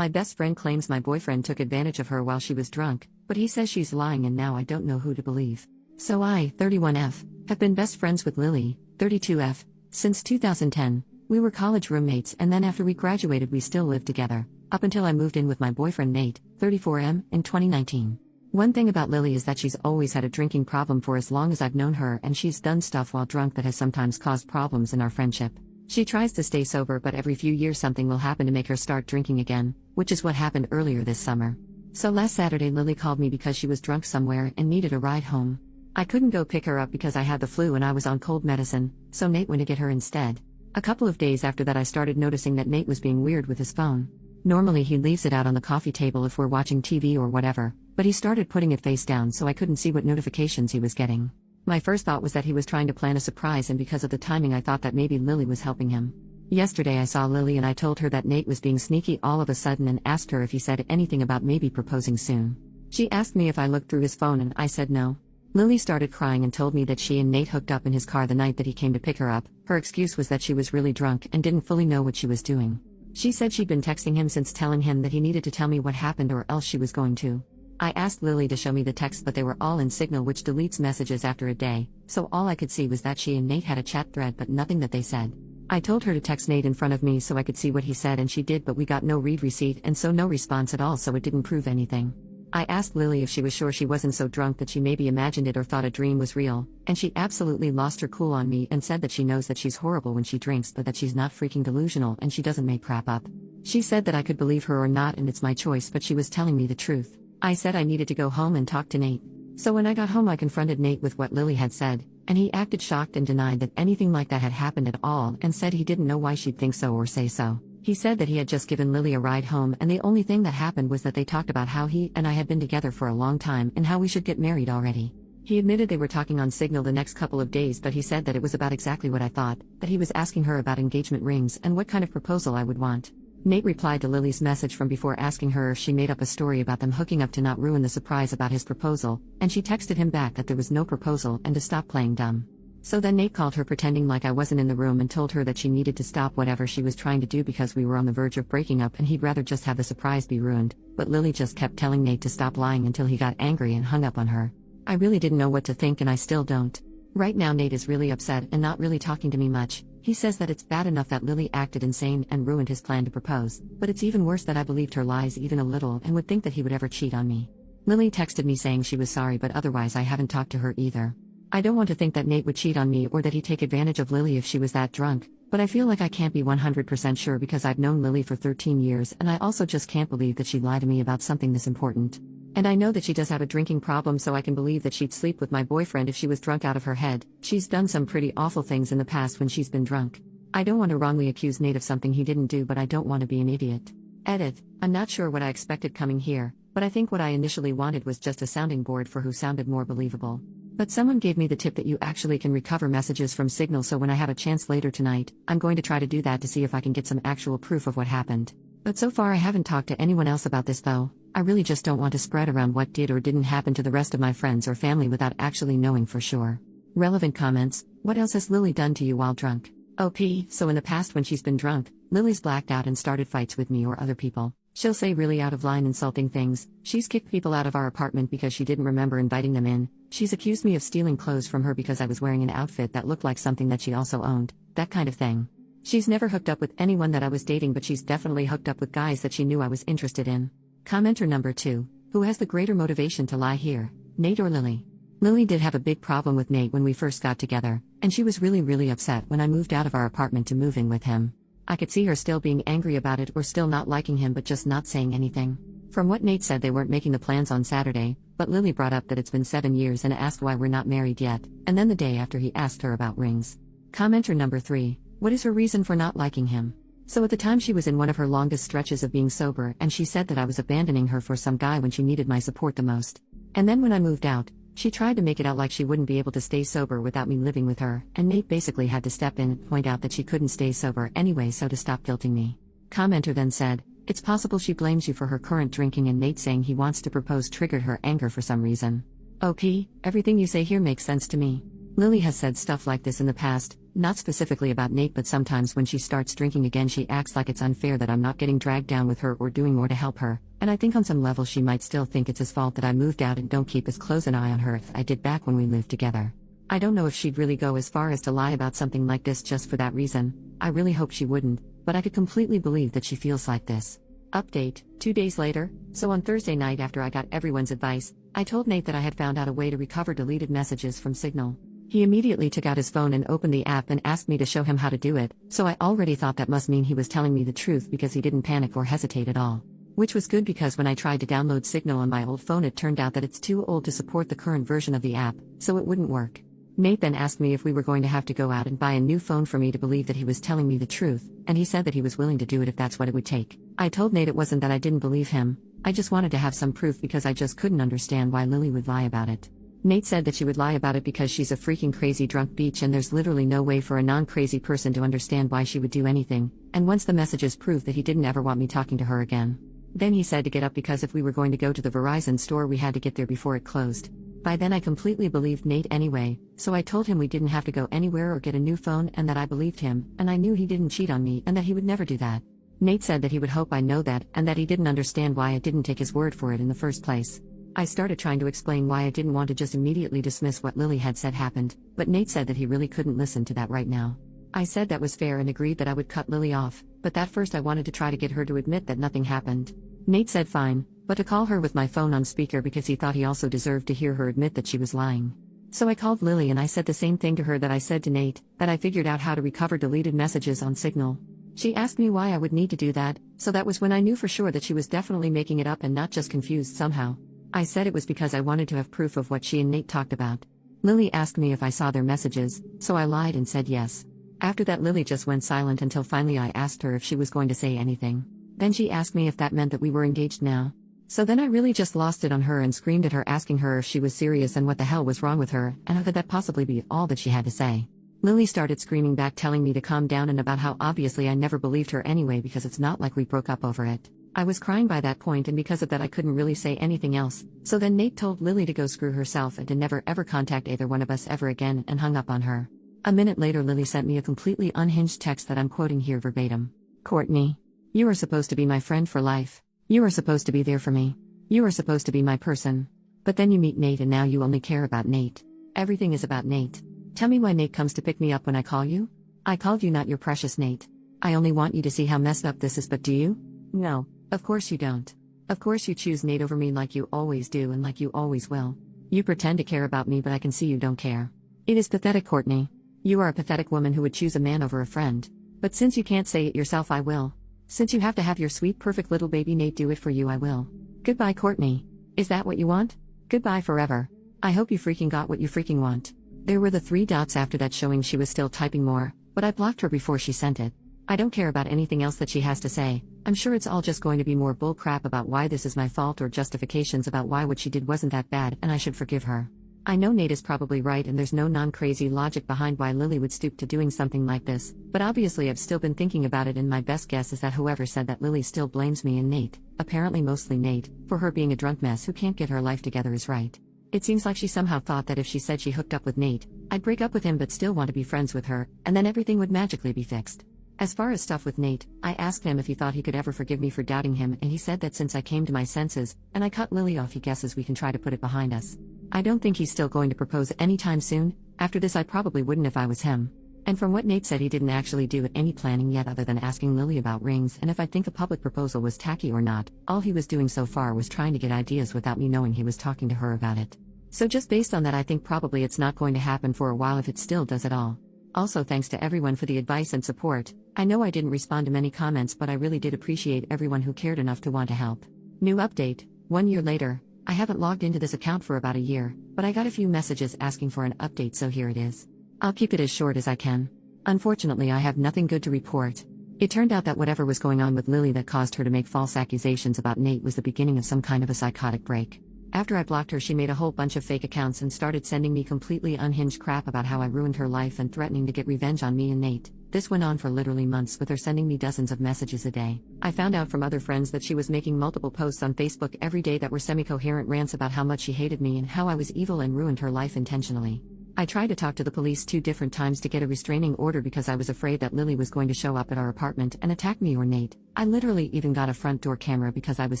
My best friend claims my boyfriend took advantage of her while she was drunk, but he says she's lying and now I don't know who to believe. So I, 31F, have been best friends with Lily, 32F, since 2010. We were college roommates and then after we graduated we still lived together, up until I moved in with my boyfriend Nate, 34M, in 2019. One thing about Lily is that she's always had a drinking problem for as long as I've known her, and she's done stuff while drunk that has sometimes caused problems in our friendship. She tries to stay sober, but every few years something will happen to make her start drinking again, which is what happened earlier this summer. So last Saturday Lily called me because she was drunk somewhere and needed a ride home. I couldn't go pick her up because I had the flu and I was on cold medicine, so Nate went to get her instead. A couple of days after that I started noticing that Nate was being weird with his phone. Normally he leaves it out on the coffee table if we're watching TV or whatever, but he started putting it face down so I couldn't see what notifications he was getting. My first thought was that he was trying to plan a surprise, and because of the timing I thought that maybe Lily was helping him. Yesterday I saw Lily and I told her that Nate was being sneaky all of a sudden and asked her if he said anything about maybe proposing soon. She asked me if I looked through his phone and I said no. Lily started crying and told me that she and Nate hooked up in his car the night that he came to pick her up. Her excuse was that she was really drunk and didn't fully know what she was doing. She said she'd been texting him since, telling him that he needed to tell me what happened or else she was going to. I asked Lily to show me the texts, but they were all in Signal, which deletes messages after a day, so all I could see was that she and Nate had a chat thread but nothing that they said. I told her to text Nate in front of me so I could see what he said, and she did, but we got no read receipt and so no response at all, so it didn't prove anything. I asked Lily if she was sure she wasn't so drunk that she maybe imagined it or thought a dream was real, and she absolutely lost her cool on me and said that she knows that she's horrible when she drinks but that she's not freaking delusional and she doesn't make crap up. She said that I could believe her or not and it's my choice, but she was telling me the truth. I said I needed to go home and talk to Nate. So when I got home I confronted Nate with what Lily had said, and he acted shocked and denied that anything like that had happened at all and said he didn't know why she'd think so or say so. He said that he had just given Lily a ride home and the only thing that happened was that they talked about how he and I had been together for a long time and how we should get married already. He admitted they were talking on Signal the next couple of days, but he said that it was about exactly what I thought, that he was asking her about engagement rings and what kind of proposal I would want. Nate replied to Lily's message from before asking her if she made up a story about them hooking up to not ruin the surprise about his proposal, and she texted him back that there was no proposal and to stop playing dumb. So then Nate called her pretending like I wasn't in the room and told her that she needed to stop whatever she was trying to do because we were on the verge of breaking up and he'd rather just have the surprise be ruined, but Lily just kept telling Nate to stop lying until he got angry and hung up on her. I really didn't know what to think and I still don't. Right now Nate is really upset and not really talking to me much. He says that it's bad enough that Lily acted insane and ruined his plan to propose, but it's even worse that I believed her lies even a little and would think that he would ever cheat on me. Lily texted me saying she was sorry, but otherwise I haven't talked to her either. I don't want to think that Nate would cheat on me or that he'd take advantage of Lily if she was that drunk, but I feel like I can't be 100% sure because I've known Lily for 13 years and I also just can't believe that she'd lie to me about something this important. And I know that she does have a drinking problem, so I can believe that she'd sleep with my boyfriend if she was drunk out of her head. She's done some pretty awful things in the past when she's been drunk. I don't want to wrongly accuse Nate of something he didn't do, but I don't want to be an idiot. Edit. I'm not sure what I expected coming here, but I think what I initially wanted was just a sounding board for who sounded more believable. But someone gave me the tip that you actually can recover messages from Signal, so when I have a chance later tonight, I'm going to try to do that to see if I can get some actual proof of what happened. But so far I haven't talked to anyone else about this though. I really just don't want to spread around what did or didn't happen to the rest of my friends or family without actually knowing for sure. Relevant comments. What else has Lily done to you while drunk? OP. So in the past when she's been drunk, Lily's blacked out and started fights with me or other people. She'll say really out of line insulting things. She's kicked people out of our apartment because she didn't remember inviting them in. She's accused me of stealing clothes from her because I was wearing an outfit that looked like something that she also owned. That kind of thing. She's never hooked up with anyone that I was dating, but she's definitely hooked up with guys that she knew I was interested in. Commenter number 2. Who has the greater motivation to lie here, Nate or Lily? Lily did have a big problem with Nate when we first got together, and she was really upset when I moved out of our apartment to move in with him. I could see her still being angry about it or still not liking him but just not saying anything. From what Nate said, they weren't making the plans on Saturday, but Lily brought up that it's been 7 years and asked why we're not married yet, and then the day after he asked her about rings. Commenter number 3. What is her reason for not liking him? So at the time she was in one of her longest stretches of being sober, and she said that I was abandoning her for some guy when she needed my support the most. And then when I moved out, she tried to make it out like she wouldn't be able to stay sober without me living with her, and Nate basically had to step in and point out that she couldn't stay sober anyway, so to stop guilting me. Commenter then said, it's possible she blames you for her current drinking, and Nate saying he wants to propose triggered her anger for some reason. OP, everything you say here makes sense to me. Lily has said stuff like this in the past, Not specifically about Nate, but sometimes when she starts drinking again, she acts like it's unfair that I'm not getting dragged down with her or doing more to help her, and I think on some level she might still think it's his fault that I moved out and don't keep as close an eye on her as I did back when we lived together. I don't know if she'd really go as far as to lie about something like this just for that reason. I really hope she wouldn't, but I could completely believe that she feels like this. Update, 2 days later. So on Thursday night, after I got everyone's advice, I told Nate that I had found out a way to recover deleted messages from Signal. He immediately took out his phone and opened the app and asked me to show him how to do it, so I already thought that must mean he was telling me the truth because he didn't panic or hesitate at all. Which was good, because when I tried to download Signal on my old phone, it turned out that it's too old to support the current version of the app, so it wouldn't work. Nate then asked me if we were going to have to go out and buy a new phone for me to believe that he was telling me the truth, and he said that he was willing to do it if that's what it would take. I told Nate it wasn't that I didn't believe him, I just wanted to have some proof because I just couldn't understand why Lily would lie about it. Nate said that she would lie about it because she's a freaking crazy drunk bitch and there's literally no way for a non-crazy person to understand why she would do anything, and once the messages proved that he didn't ever want me talking to her again. Then he said to get up because if we were going to go to the Verizon store we had to get there before it closed. By then I completely believed Nate anyway, so I told him we didn't have to go anywhere or get a new phone and that I believed him, and I knew he didn't cheat on me and that he would never do that. Nate said that he would hope I know that and that he didn't understand why I didn't take his word for it in the first place. I started trying to explain why I didn't want to just immediately dismiss what Lily had said happened, but Nate said that he really couldn't listen to that right now. I said that was fair and agreed that I would cut Lily off, but that first I wanted to try to get her to admit that nothing happened. Nate said fine, but to call her with my phone on speaker because he thought he also deserved to hear her admit that she was lying. So I called Lily and I said the same thing to her that I said to Nate, that I figured out how to recover deleted messages on Signal. She asked me why I would need to do that, so that was when I knew for sure that she was definitely making it up and not just confused somehow. I said it was because I wanted to have proof of what she and Nate talked about. Lily asked me if I saw their messages, so I lied and said yes. After that Lily just went silent until finally I asked her if she was going to say anything. Then she asked me if that meant that we were engaged now. So then I really just lost it on her and screamed at her, asking her if she was serious and what the hell was wrong with her, and how could that possibly be all that she had to say. Lily started screaming back, telling me to calm down and about how obviously I never believed her anyway because it's not like we broke up over it. I was crying by that point and because of that I couldn't really say anything else, so then Nate told Lily to go screw herself and to never ever contact either one of us ever again and hung up on her. A minute later Lily sent me a completely unhinged text that I'm quoting here verbatim. "Courtney, you are supposed to be my friend for life. You are supposed to be there for me. You are supposed to be my person. But then you meet Nate and now you only care about Nate. Everything is about Nate. Tell me why Nate comes to pick me up when I call you? I called you, not your precious Nate. I only want you to see how messed up this is, but do you? No, of course you don't. Of course you choose Nate over me like you always do and like you always will. You pretend to care about me, but I can see you don't care. It is pathetic, Courtney. You are a pathetic woman who would choose a man over a friend. But since you can't say it yourself, I will. Since you have to have your sweet perfect little baby Nate do it for you, I will. Goodbye, Courtney. Is that what you want? Goodbye forever. I hope you freaking got what you freaking want." There were the 3 dots after that showing she was still typing more, but I blocked her before she sent it. I don't care about anything else that she has to say. I'm sure it's all just going to be more bull crap about why this is my fault or justifications about why what she did wasn't that bad and I should forgive her. I know Nate is probably right and there's no non-crazy logic behind why Lily would stoop to doing something like this, but obviously I've still been thinking about it and my best guess is that whoever said that Lily still blames me and Nate, apparently mostly Nate, for her being a drunk mess who can't get her life together is right. It seems like she somehow thought that if she said she hooked up with Nate, I'd break up with him but still want to be friends with her, and then everything would magically be fixed. As far as stuff with Nate, I asked him if he thought he could ever forgive me for doubting him and he said that since I came to my senses, and I cut Lily off, he guesses we can try to put it behind us. I don't think he's still going to propose anytime soon. After this I probably wouldn't if I was him. And from what Nate said, he didn't actually do any planning yet other than asking Lily about rings and if I think a public proposal was tacky or not. All he was doing so far was trying to get ideas without me knowing he was talking to her about it. So just based on that I think probably it's not going to happen for a while if it still does at all. Also thanks to everyone for the advice and support. I know I didn't respond to many comments but I really did appreciate everyone who cared enough to want to help. New update, 1 year later. I haven't logged into this account for about a year, but I got a few messages asking for an update, so here it is. I'll keep it as short as I can. Unfortunately I have nothing good to report. It turned out that whatever was going on with Lily that caused her to make false accusations about Nate was the beginning of some kind of a psychotic break. After I blocked her she made a whole bunch of fake accounts and started sending me completely unhinged crap about how I ruined her life and threatening to get revenge on me and Nate. This went on for literally months with her sending me dozens of messages a day. I found out from other friends that she was making multiple posts on Facebook every day that were semi-coherent rants about how much she hated me and how I was evil and ruined her life intentionally. I tried to talk to the police 2 different times to get a restraining order because I was afraid that Lily was going to show up at our apartment and attack me or Nate. I literally even got a front door camera because I was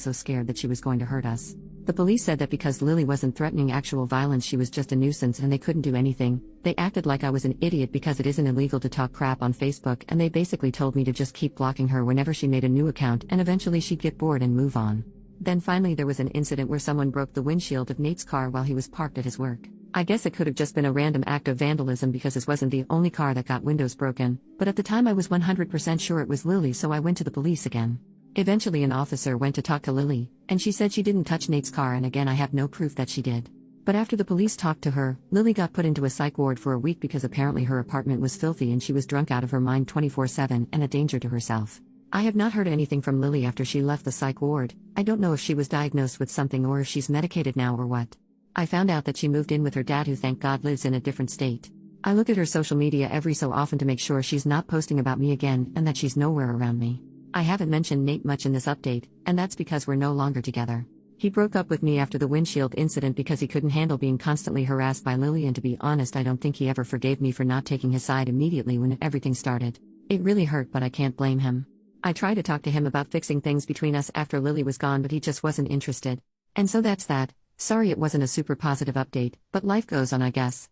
so scared that she was going to hurt us. The police said that because Lily wasn't threatening actual violence, she was just a nuisance and they couldn't do anything. They acted like I was an idiot because it isn't illegal to talk crap on Facebook, and they basically told me to just keep blocking her whenever she made a new account and eventually she'd get bored and move on. Then finally there was an incident where someone broke the windshield of Nate's car while he was parked at his work. I guess it could have just been a random act of vandalism because this wasn't the only car that got windows broken, but at the time I was 100% sure it was Lily, so I went to the police again. Eventually an officer went to talk to Lily, and she said she didn't touch Nate's car, and again I have no proof that she did. But after the police talked to her, Lily got put into a psych ward for a week because apparently her apartment was filthy and she was drunk out of her mind 24/7 and a danger to herself. I have not heard anything from Lily after she left the psych ward. I don't know if she was diagnosed with something or if she's medicated now or what. I found out that she moved in with her dad, who thank God lives in a different state. I look at her social media every so often to make sure she's not posting about me again and that she's nowhere around me. I haven't mentioned Nate much in this update, and that's because we're no longer together. He broke up with me after the windshield incident because he couldn't handle being constantly harassed by Lily, and to be honest I don't think he ever forgave me for not taking his side immediately when everything started. It really hurt, but I can't blame him. I tried to talk to him about fixing things between us after Lily was gone, but he just wasn't interested. And so that's that. Sorry it wasn't a super positive update, but life goes on, I guess.